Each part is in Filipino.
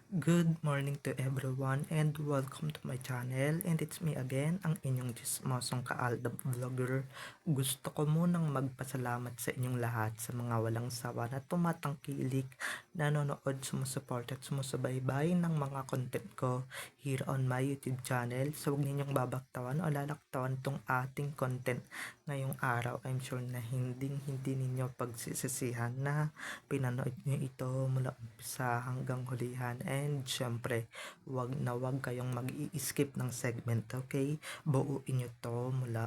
Good morning to everyone and welcome to my channel, and it's me again, ang inyong chismosong kaaldab vlogger. Gusto ko munang magpasalamat sa inyong lahat sa mga walang sawa na tumatangkilik, nanonood, sumusuport at sumusubaybay ng mga content ko here on my YouTube channel. So huwag ninyong babaktawan o lalaktawan tong ating content ngayong araw. I'm sure na hindi ninyo pagsisisihan na pinanood nyo ito mula umpisa hanggang hulihan. And syempre, wag kayong mag-i-skip ng segment, okay? Buuin nyo to mula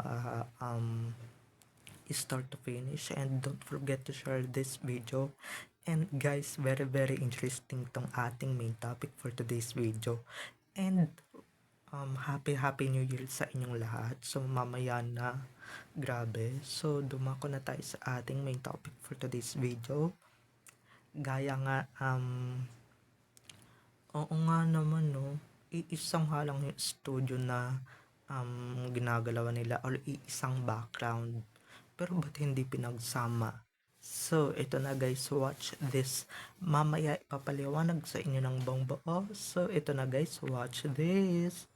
start to finish, and don't forget to share this video. And guys, very interesting tong ating main topic for today's video. And happy new year sa inyong lahat. So mamaya na, grabe. So dumako na tayo sa ating main topic for today's video. Gaya nga, oo nga naman, no, iisang halang yung studio na ginagalawan nila, or iisang background, pero ba't hindi pinagsama? So ito na guys, watch this. Mamaya ipapaliwanag sa inyo ng buong buo. So ito na guys, watch this.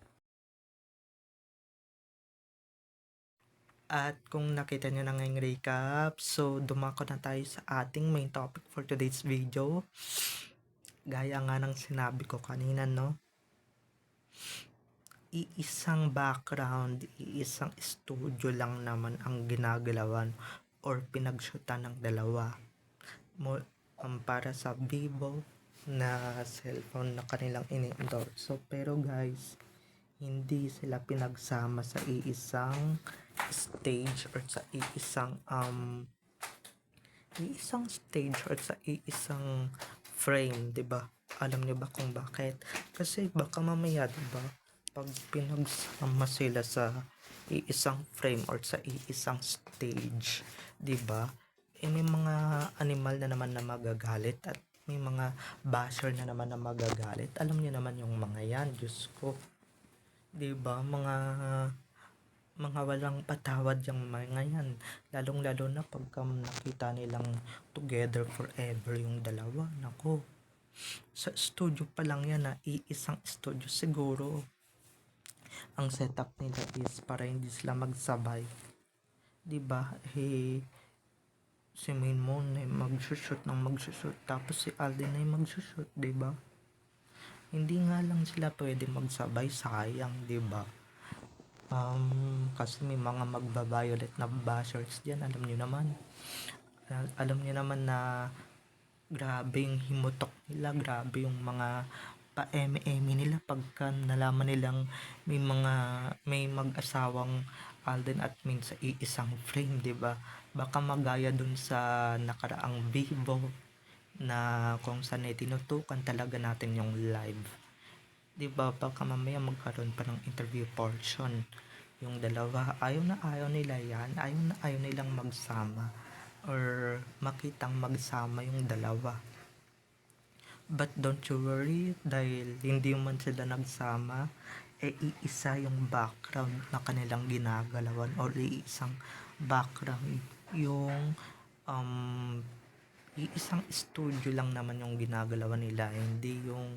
At kung nakita nyo na ngayong recap, so dumako na tayo sa ating main topic for today's video. Gaya nga ng sinabi ko kanina, no, iisang background, iisang studio lang naman ang ginagalawan or pinagshootan ng dalawa. Para sa Vivo na cellphone na kanilang ini-endorse. So pero guys, hindi sila pinagsama sa iisang stage or sa iisang stage or sa iisang frame, 'di ba? Alam niyo ba kung bakit? Kasi baka mamaya, 'di ba, pag pinagsama sila sa iisang frame or sa iisang stage, 'di ba? May mga animal na naman na magagalit, at may mga basher na naman na magagalit. Alam niyo naman yung mga yan, Diyos ko. 'Di ba? Mga walang patawad yung mga yan, lalong lalo na pagka nakita nilang together forever yung dalawa. Nako, sa studio pa lang yan, na iisang studio, siguro ang setup nila is para hindi sila magsabay, 'di ba? Si Main Moon ay magsushoot tapos si Alden ay magsushoot, 'di ba? Hindi nga lang sila pwede magsabay, sayang, 'di ba? Kasi may mga magba-violet na bashers diyan, alam niyo naman. Alam niyo naman na grabe yung himutok nila, grabe yung mga pa-eme-eme nila pagka nalaman nilang may mag-asawang Alden at Min sa iisang frame, 'di ba? Baka magaya dun sa nakaraang Vivo na kung saan tinutukan talaga natin yung live. 'Di ba? Baka mamaya magkaroon pa ng interview portion yung dalawa. Ayaw nila yan. Ayaw nilang magsama or makitang magsama yung dalawa. But don't you worry, dahil hindi man sila nagsama, iisa yung background na kanilang ginagalawan, or iisang background yung iisang studio lang naman yung ginagalawan nila. Hindi yung,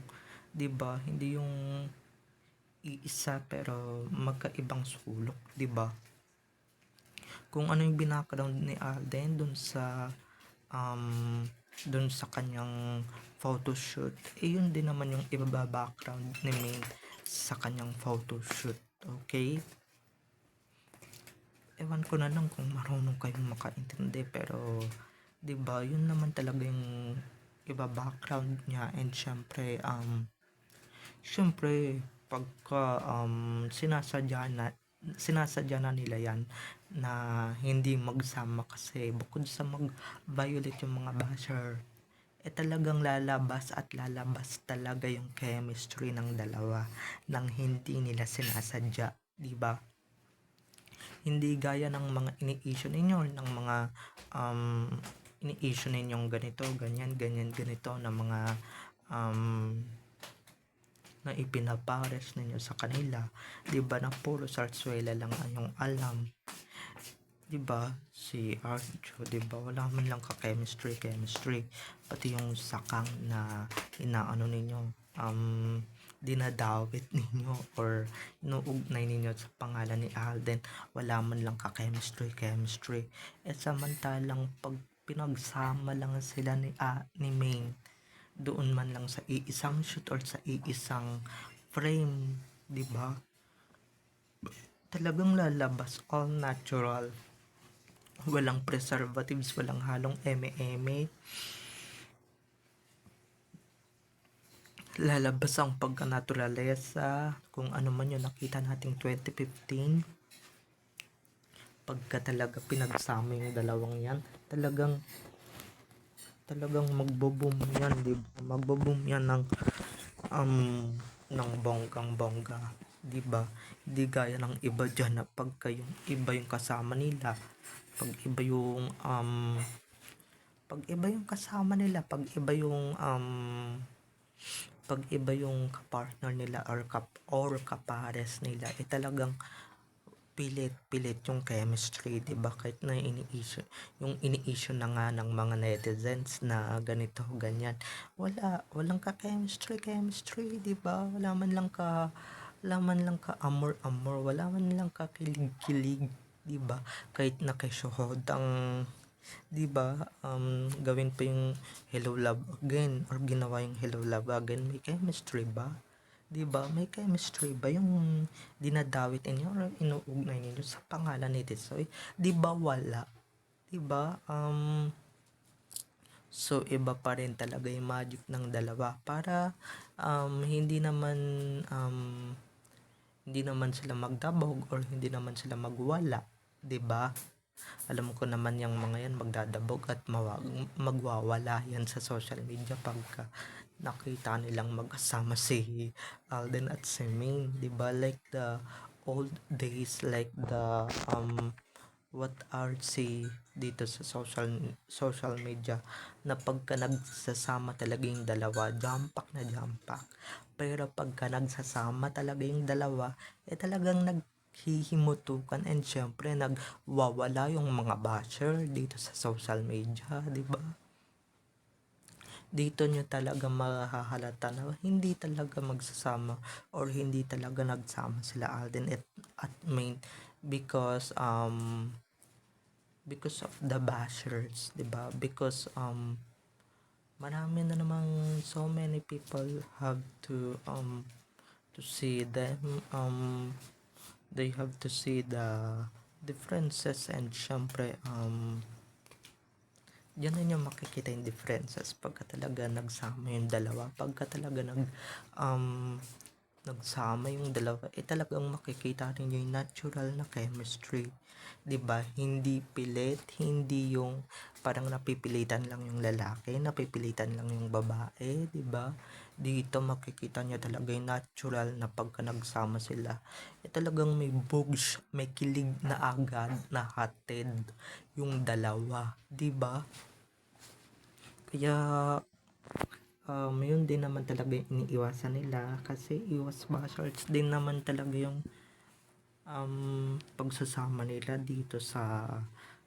'di ba, hindi yung iisa pero magkaibang sulok, 'di ba? Kung ano yung background ni Alden dun sa kanyang photoshoot, yun din naman yung background ni Main sa kanyang photoshoot. Okay? Ewan ko na lang kung marunong kayong makaintindi, pero 'di ba, yun naman talaga yung background niya. And syempre pagka sinasadya na nila yan na hindi magsama, kasi bukod sa mag-violate yung mga basher, talagang lalabas talaga yung chemistry ng dalawa nang hindi nila sinasadya, 'di ba? Hindi gaya ng mga ini-issue ninyo, ng mga ini-issue ninyong ganito, ganito na mga na ipinapares ninyo sa kanila, 'di ba, na puro sarsuela lang ang yung alam. 'Di ba, si Arjo, 'di ba, wala man lang ka-chemistry, pati yung sakang na inaano ninyo, dinadawit ninyo or inuugnay ninyo sa pangalan ni Alden, wala man lang ka-chemistry. Samantalang 'pag pinagsama lang sila ni Maine, doon man lang sa iisang shoot or sa iisang frame, 'di ba, talagang lalabas all natural. Walang preservatives, walang halong eme-eme. Lalabas ang pagka-naturalesa, kung ano man yung nakita nating 2015. Pagka talaga pinagsama yung dalawang yan, talagang magbo-boom yan, di ba? Magbo-boom yan ng bonggang-bongga, di ba? Hindi gaya ng iba dyan na pagka yung iba yung kasama nila, pag iba yung kasama nila, pag iba yung kapartner nila or kapares nila, talagang pilit yung chemistry, 'di ba? Kahit na ini-issue na nga ng mga netizens na ganito, ganyan. Walang ka-chemistry, 'di ba? Wala man lang ka amor, wala man lang ka kilig-kilig, 'di ba? Kahit na kay Shohod ang 'di ba, gawin pa yung Hello Love Again or ginawa yung Hello Love Again, may chemistry ba? 'Di ba? May chemistry ba yung dinadawit ninyo or inuugnay ninyo sa pangalan ni Tisoy? 'Di ba wala? 'Di ba? So iba pa rin talaga yung magic ng dalawa para um, hindi naman sila magdabog or hindi naman sila magwala, 'di ba? Alam ko naman yung mga yan magdadabog at magwawala yan sa social media pagka nakita nilang magkasama si Alden at si Maine, 'di ba? Like the old days, like the what are say dito sa social media, na pagka nagsasama talaga yung dalawa, jampak na jampak. Pero pagka nagsasama talaga yung dalawa, talagang naghihimutukan and syempre nagwawala yung mga basher dito sa social media, 'di ba? Dito nyo talaga mahahalata na hindi talaga magsasama or hindi talaga nagsama sila Alden at Maine because of the bashers, 'di ba? Because marami na namang so many people have to see them, they have to see the differences and syempre diyan ninyo makikita yung differences pagka talaga nagsama yung dalawa, pagka talaga nagsama yung dalawa, talagang makikita rin yung natural na chemistry, 'di ba? Hindi pilit, hindi yung parang napipilitan lang yung lalaki, napipilitan lang yung babae, 'di ba? Dito makikita niyo talaga yung natural na pagka nagsama sila, talagang may bugs, may kilig na agad na hatid yung dalawa, 'di ba? Kaya yun din naman talaga yung iniiwasan nila kasi iwas bashers din naman talaga yung pagsasama nila dito sa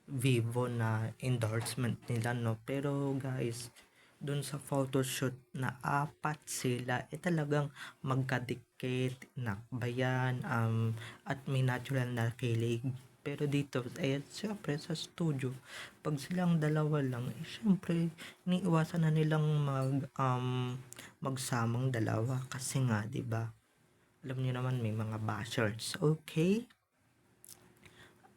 Vivo na endorsement nila, no? Pero guys, dun sa photoshoot na apat sila, talagang magkadikit, nakbayan, at may natural na kilig. Pero dito, syempre sa studio, pag silang dalawa lang, syempre, iniiwasan na nilang magsamang dalawa kasi nga, 'di ba? Alam niyo naman may mga bashers, okay?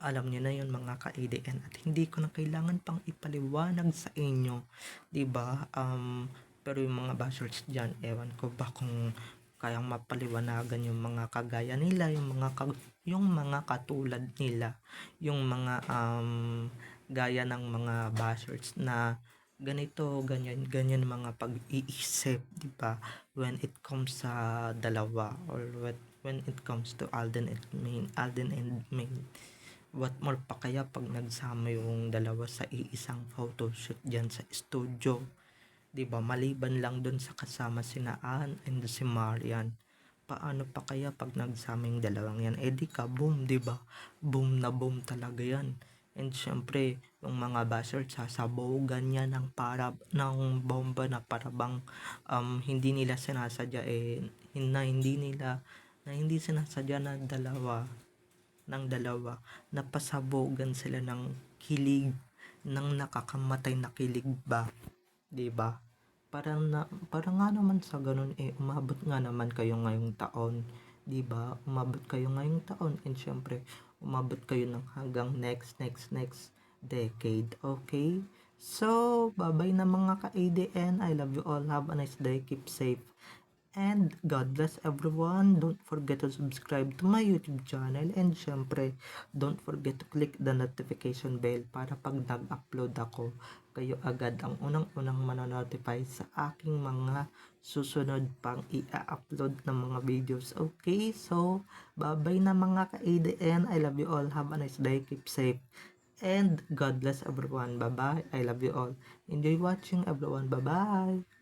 Alam niyo na yun mga ka-ADN at hindi ko na kailangan pang ipaliwanag sa inyo, 'di ba? Pero yung mga bashers diyan, ewan ko ba kung kayang mapaliwanagan yung mga kagaya nila, yung mga katulad nila, yung mga gaya ng mga bashers na ganito, ganyan mga pag-iisip, 'di ba? When it comes sa dalawa or when it comes to Alden and Maine, what more pa kaya pag nagsama yung dalawa sa iisang photoshoot dyan sa studio, 'di ba? Maliban lang dun sa kasama sina Ann and si Marian, paano pa kaya pag nagsama yung dalawang yan? Di ka boom, 'di ba? Boom na boom talaga yan. And syempre, yung mga basher sasabugan niya ng bomba na parabang hindi nila sinasadya na hindi sinasadya ng dalawa na pasabugan sila ng kilig, ng nakakamatay na kilig ba, 'di ba? Parang nga naman sa ganun umabot nga naman kayo ngayong taon, 'di ba? Umabot kayo ngayong taon and syempre umabot kayo ng hanggang next decade, okay? So, bye-bye na mga ka-ADN. I love you all. Have a nice day. Keep safe. And God bless everyone. Don't forget to subscribe to my YouTube channel. And syempre, don't forget to click the notification bell para pag nag-upload ako, kayo agad ang unang-unang manonotify sa aking mga susunod pang i-upload ng mga videos. Okay? So, bye-bye na mga ka-ADN. I love you all. Have a nice day. Keep safe. And God bless everyone. Bye-bye. I love you all. Enjoy watching everyone. Bye-bye.